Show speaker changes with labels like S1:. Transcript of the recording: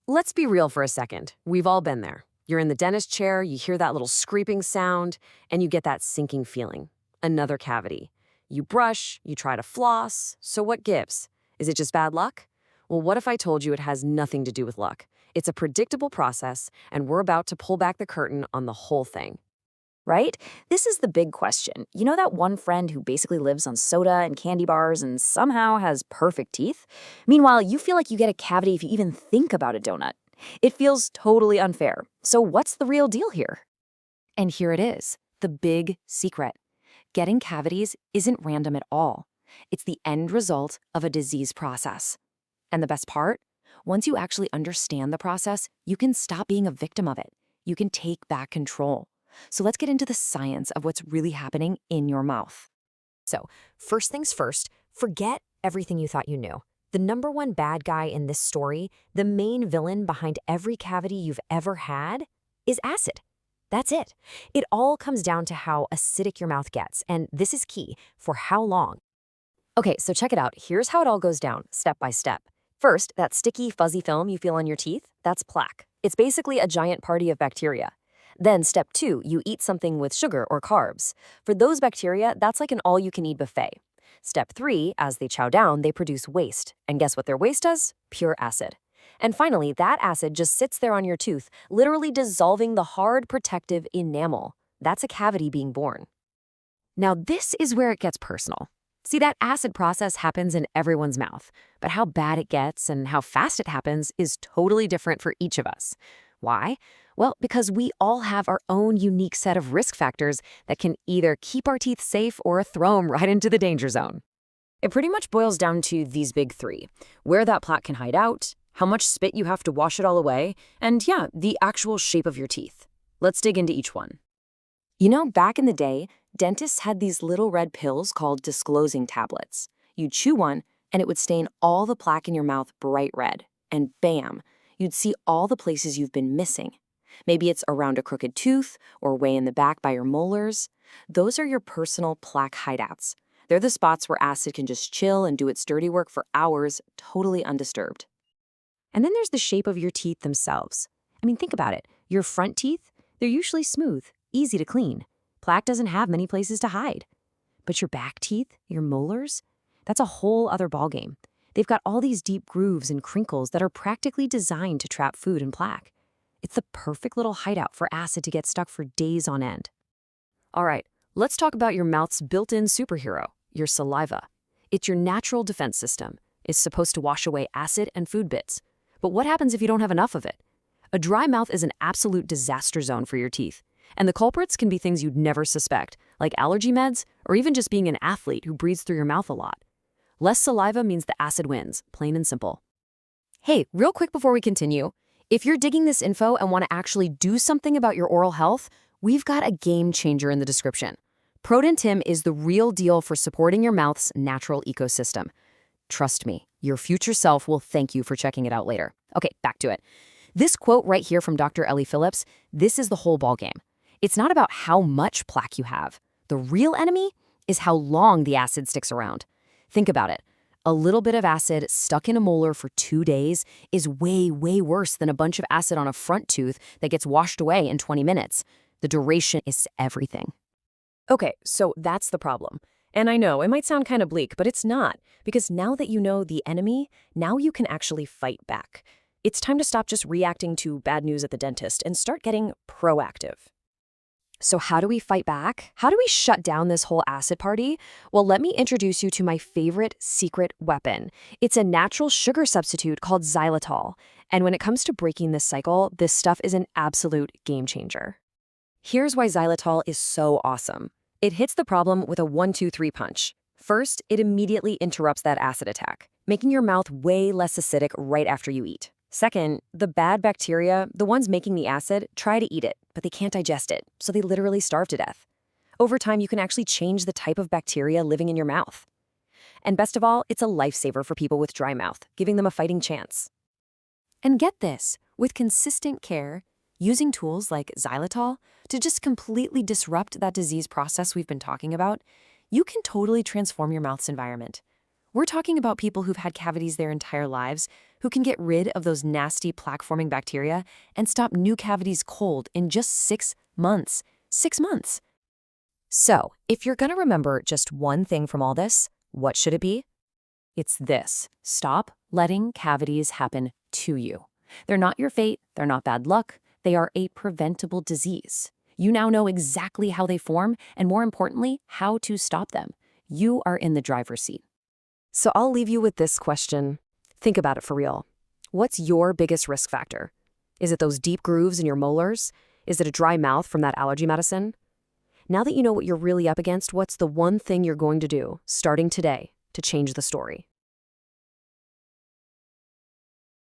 S1: Let's be real for a second. We've all been there. You're in the dentist chair, you hear that little scraping sound, and you get that sinking feeling. Another cavity. You brush, you try to floss, so what gives? Is it just bad luck? Well, what if I told you it has nothing to do with luck? It's a predictable process, and we're about to pull back the curtain on the whole thing.
S2: Right? This is the big question. You know that one friend who basically lives on soda and candy bars and somehow has perfect teeth? Meanwhile, you feel like you get a cavity if you even think about a donut. It feels totally unfair. So what's the real deal here?
S3: And here it is, the big secret. Getting cavities isn't random at all. It's the end result of a disease process. And the best part? Once you actually understand the process, you can stop being a victim of it. You can take back control. So let's get into the science of what's really happening in your mouth.
S4: So, first things first, forget everything you thought you knew. The number one bad guy in this story, the main villain behind every cavity you've ever had, is acid. That's it. It all comes down to how acidic your mouth gets, and this is key, for how long. Okay, so check it out. Here's how it all goes down, step by step. First, that sticky, fuzzy film you feel on your teeth, that's plaque. It's basically a giant party of bacteria. Then step 2, you eat something with sugar or carbs. For those bacteria, that's like an all-you-can-eat buffet. Step 3, as they chow down, they produce waste. And guess what their waste does? Pure acid. And finally, that acid just sits there on your tooth, literally dissolving the hard, protective enamel. That's a cavity being born. Now, this is where it gets personal. See, that acid process happens in everyone's mouth, but how bad it gets and how fast it happens is totally different for each of us. Why? Well, because we all have our own unique set of risk factors that can either keep our teeth safe or throw them right into the danger zone. It pretty much boils down to these big 3. Where that plaque can hide out, how much spit you have to wash it all away, and yeah, the actual shape of your teeth. Let's dig into each one. You know, back in the day, dentists had these little red pills called disclosing tablets. You'd chew one, and it would stain all the plaque in your mouth bright red. And bam, you'd see all the places you've been missing. Maybe it's around a crooked tooth or way in the back by your molars. Those are your personal plaque hideouts. They're the spots where acid can just chill and do its dirty work for hours, totally undisturbed. And then there's the shape of your teeth themselves. I mean, think about it. Your front teeth, they're usually smooth, easy to clean. Plaque doesn't have many places to hide. But your back teeth, your molars, that's a whole other ballgame. They've got all these deep grooves and crinkles that are practically designed to trap food and plaque. It's the perfect little hideout for acid to get stuck for days on end. All right, let's talk about your mouth's built-in superhero, your saliva. It's your natural defense system. It's supposed to wash away acid and food bits. But what happens if you don't have enough of it? A dry mouth is an absolute disaster zone for your teeth. And the culprits can be things you'd never suspect, like allergy meds or even just being an athlete who breathes through your mouth a lot. Less saliva means the acid wins, plain and simple. Hey, real quick before we continue, if you're digging this info and want to actually do something about your oral health, we've got a game changer in the description. ProDentim is the real deal for supporting your mouth's natural ecosystem. Trust me, your future self will thank you for checking it out later. Okay, back to it. This quote right here from Dr. Ellie Phillips, this is the whole ballgame. It's not about how much plaque you have. The real enemy is how long the acid sticks around. Think about it. A little bit of acid stuck in a molar for 2 days is way, way worse than a bunch of acid on a front tooth that gets washed away in 20 minutes. The duration is everything. Okay, so that's the problem. And I know it might sound kind of bleak, but it's not, because now that you know the enemy, now you can actually fight back. It's time to stop just reacting to bad news at the dentist and start getting proactive. So how do we fight back? How do we shut down this whole acid party? Well, let me introduce you to my favorite secret weapon. It's a natural sugar substitute called xylitol. And when it comes to breaking this cycle, this stuff is an absolute game changer. Here's why xylitol is so awesome. It hits the problem with a 1-2-3 punch. First, it immediately interrupts that acid attack, making your mouth way less acidic right after you eat. Second, the bad bacteria, the ones making the acid, try to eat it, but they can't digest it, so they literally starve to death. Over time, you can actually change the type of bacteria living in your mouth. And best of all, it's a lifesaver for people with dry mouth, giving them a fighting chance. And get this, with consistent care, using tools like xylitol to just completely disrupt that disease process we've been talking about, you can totally transform your mouth's environment.
S3: We're talking about people who've had cavities their entire lives, who can get rid of those nasty plaque-forming bacteria and stop new cavities cold in just 6 months. 6 months.
S4: So, if you're going to remember just one thing from all this, what should it be?
S3: It's this: stop letting cavities happen to you. They're not your fate, they're not bad luck, they are a preventable disease. You now know exactly how they form, and more importantly, how to stop them. You are in the driver's seat.
S1: So I'll leave you with this question. Think about it for real. What's your biggest risk factor? Is it those deep grooves in your molars? Is it a dry mouth from that allergy medicine? Now that you know what you're really up against, what's the one thing you're going to do, starting today, to change the story?